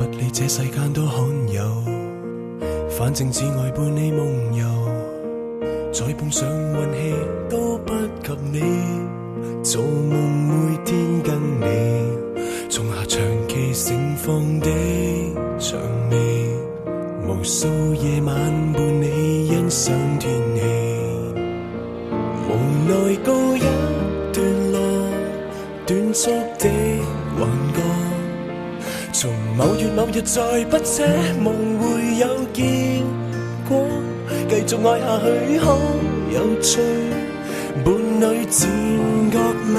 不理這世間多罕有，反正只愛伴你夢遊，再碰上運氣都不及你，做夢每天跟你種下長期盛放的薔薇，無數夜晚伴你欣賞天氣，無奈告一段落，短促的幻覺，從某月某日再不奢望會有結果，繼續愛下去可有趣，伴侶漸覺累，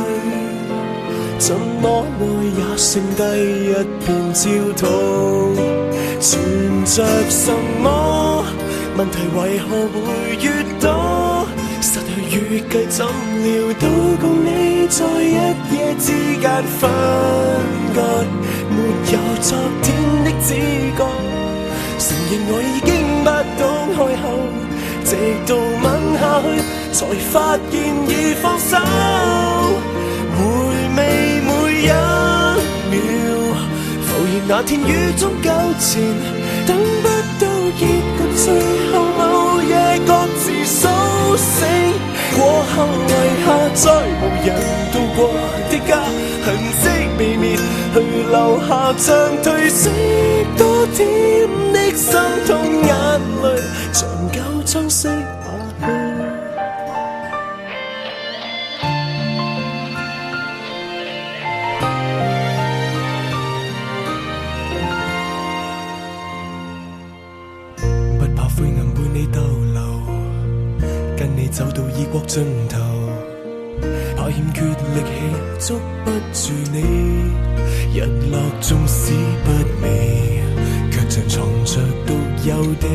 怎麼愛也剩低一片焦土，存着什麼問題為何會越多，失去預計怎料到共你在一夜之間分割，沒有昨天的知覺，承認我已經不懂開口，直到吻下去才發現已放手，回味每一秒，浮現那天雨中糾纏，等不到結局，最後某夜各自甦醒，過後遺下再無人到過的家，痕跡未滅，去留下像褪色多甜的心痛眼淚，長久裝飾下去。不怕灰暗伴你逗留，跟你走到異國盡頭，怕欠缺力氣捉不住你，日落縱使不美，卻像藏着獨有的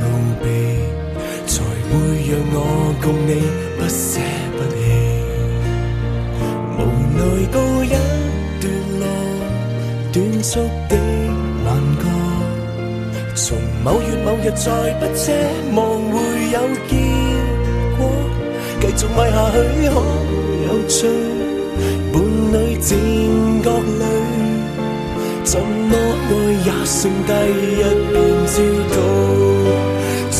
奧秘，才會讓我共你不捨不棄，無奈告一段落，短促的幻覺，從某月某日再不奢望會有結果，繼續愛下去可有趣，伴侶漸覺累，怎麼愛也剩低一片焦土，存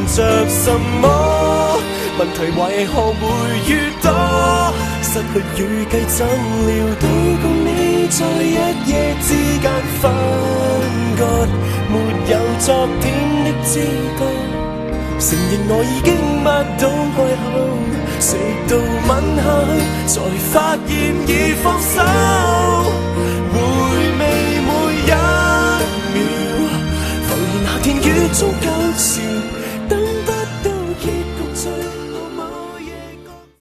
着什麼問題為何會越多，失去預計怎料到共你在一夜之間分割，沒有昨天的知覺，承認我已經不懂開口，直到吻下去才發現已放手，